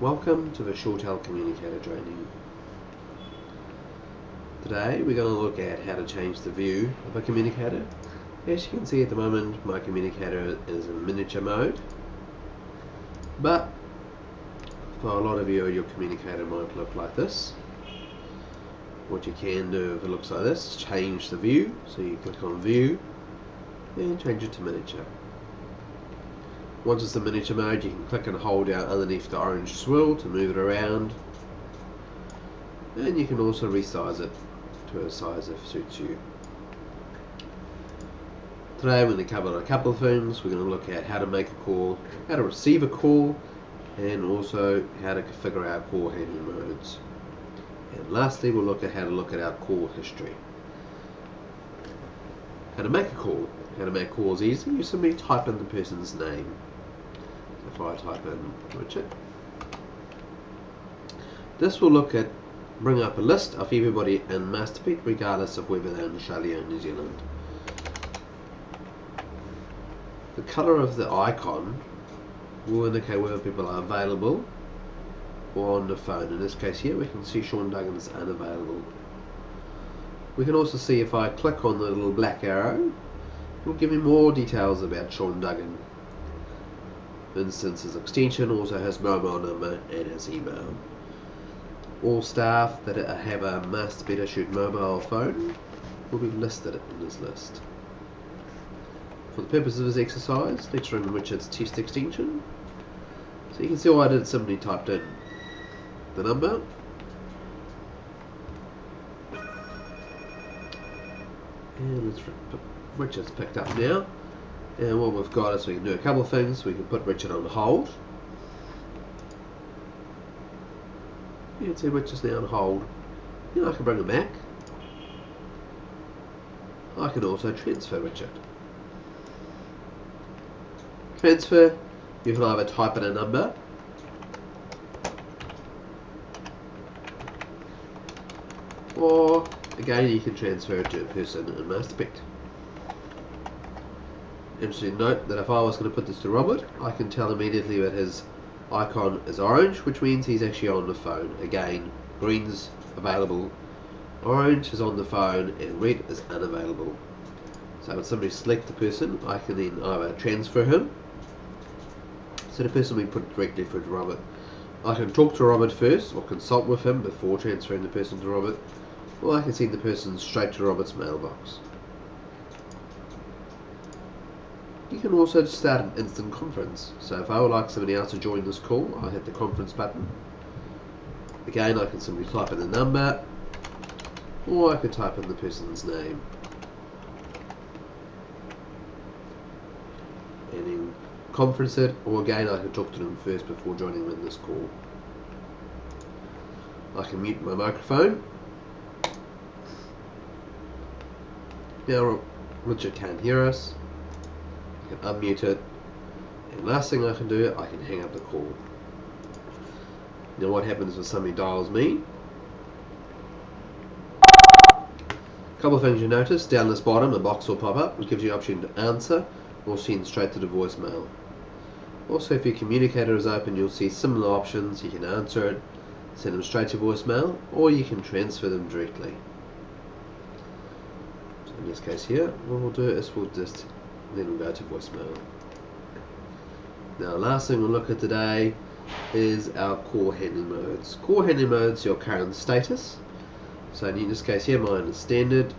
Welcome to the ShoreTel Communicator Training. Today we're going to look at how to change the view of a communicator. As you can see at the moment, my communicator is in miniature mode, but for a lot of you, your communicator might look like this. What you can do if it looks like this is change the view. So you click on view and change it to miniature. Once it's in miniature mode, you can click and hold down underneath the orange swirl to move it around, and you can also resize it to a size that suits you. Today we're going to cover a couple of things. We're going to look at how to make a call, how to receive a call, and also how to configure our call handling modes. And lastly, we'll look at how to look at our call history. How to make a call. How to make calls easy. You simply type in the person's name. If I type in Richard, this will bring up a list of everybody in Masterbeat, regardless of whether they're in Australia or New Zealand. The colour of the icon will indicate whether people are available or on the phone. In this case here, we can see Sean Duggan is unavailable. We can also see if I click on the little black arrow, it will give me more details about Sean Duggan. For instance, his extension, also his mobile number and his email. All staff that have a Masterbeat issued mobile phone will be listed in this list. For the purpose of this exercise, let's run Richard's test extension. So you can see all I did, simply typed in the number, and Richard's picked up now. And what we've got is we can do a couple of things. We can put Richard on hold. You can see Richard's now on hold. Now I can bring him back. I can also transfer Richard. Transfer, you can either type in a number, or again you can transfer it to a person in Masterbeat. Interesting note that if I was going to put this to Robert, I can tell immediately that his icon is orange, which means he's actually on the phone. Again, green's available, orange is on the phone, and red is unavailable. So I would simply select the person. I can then either transfer him, so the person will be put directly through to Robert. I can talk to Robert first, or consult with him before transferring the person to Robert, or I can send the person straight to Robert's mailbox. You can also start an instant conference. So if I would like somebody else to join this call, I hit the conference button. Again, I can simply type in the number, or I could type in the person's name, and then conference it, or again I could talk to them first before joining them in this call. I can mute my microphone. Now Richard can't hear us. I can unmute it, and last thing I can do, I can hang up the call. Now what happens if somebody dials me? A couple of things you notice, down this bottom a box will pop up, which gives you the option to answer or send straight to the voicemail. Also, if your communicator is open, you'll see similar options. You can answer it, send them straight to voicemail, or you can transfer them directly. So in this case here, what we'll do is we'll just then we'll go to voicemail. Now the last thing we'll look at today is our call handling modes. Call handling modes, your current status. So in this case here, mine is standard.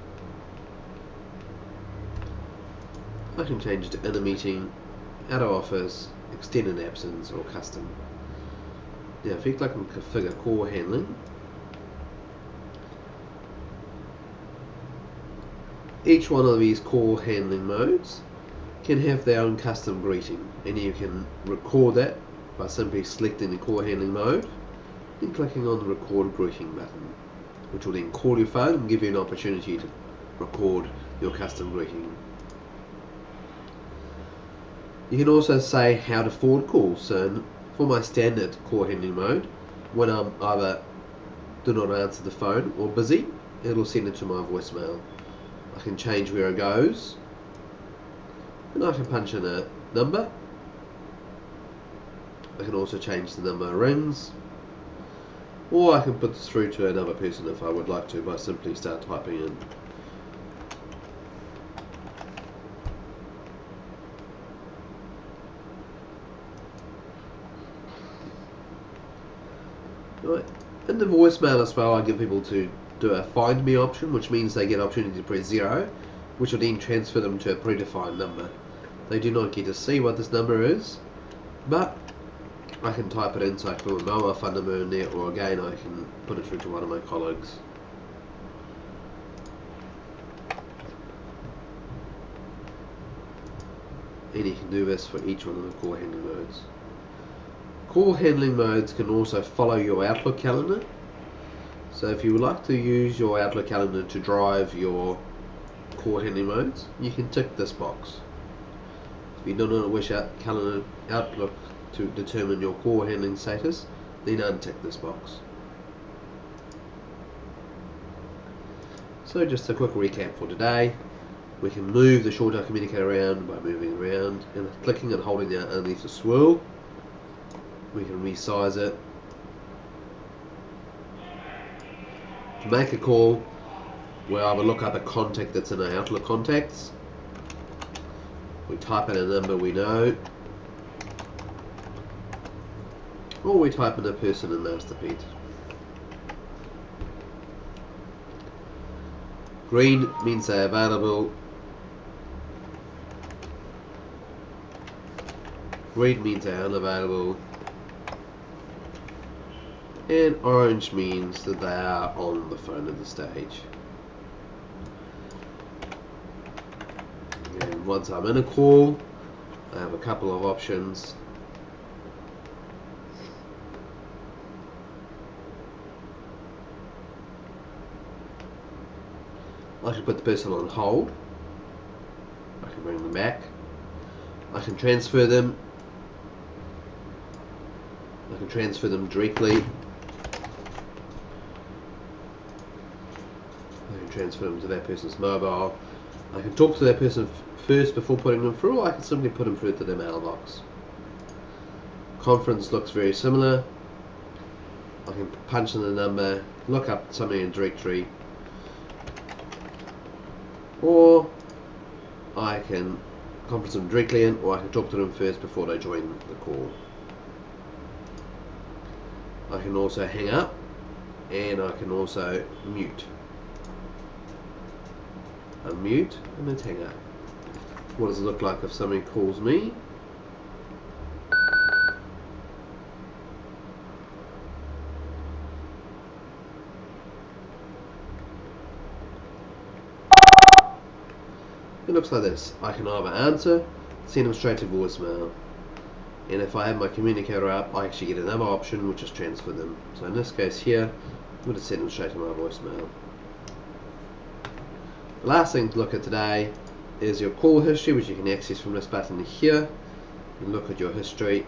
I can change it to in a meeting, out of office, extended absence, or custom. Now if you click on configure call handling, each one of these call handling modes can have their own custom greeting, and you can record that by simply selecting the call handling mode and clicking on the record greeting button, which will then call your phone and give you an opportunity to record your custom greeting. You can also say how to forward calls. So for my standard call handling mode, when I'm either do not answer the phone or busy, it'll send it to my voicemail. I can change where it goes, and I can punch in a number, I can also change the number of rings, or I can put this through to another person if I would like to by simply start typing in. Right. In the voicemail as well, I give people to do a find me option, which means they get an opportunity to press 0, which will then transfer them to a predefined number. They do not get to see what this number is, but I can type it in, so I can put a mobile phone number in there, or again I can put it through to one of my colleagues. And you can do this for each one of the call handling modes. Call handling modes can also follow your Outlook calendar. So if you would like to use your Outlook calendar to drive your call handling modes, you can tick this box. If you do not wish Outlook to determine your call handling status, then untick this box. So just a quick recap for today. We can move the ShoreTel communicator around by moving around and clicking and holding down underneath the swirl. We can resize it. To make a call, we either look up a contact that's in our Outlook contacts, we type in a number we know, or we type in a person in Masterped. Green means they're available. Red means they're unavailable. And orange means that they are on the phone at the stage. And once I'm in a call, I have a couple of options. I can put the person on hold. I can bring them back. I can transfer them. I can transfer them directly. I can transfer them to that person's mobile. I can talk to that person first before putting them through, or I can simply put them through to their mailbox. Conference looks very similar. I can punch in the number, look up something in a directory, or I can conference them directly in, or I can talk to them first before they join the call. I can also hang up, and I can also mute. Unmute and then hang up. What does it look like if somebody calls me? It looks like this. I can either answer, send them straight to voicemail, and if I have my communicator up, I actually get another option, which is transfer them. So in this case here, I'm going to send them straight to my voicemail. The last thing to look at today is your call history, which you can access from this button here. You look at your history.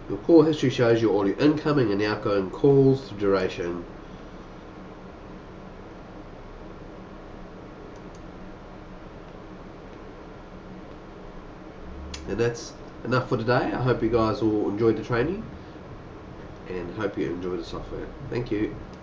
Your call history shows you all your incoming and outgoing calls, the duration. And that's enough for today. I hope you guys all enjoyed the training and hope you enjoy the software. Thank you.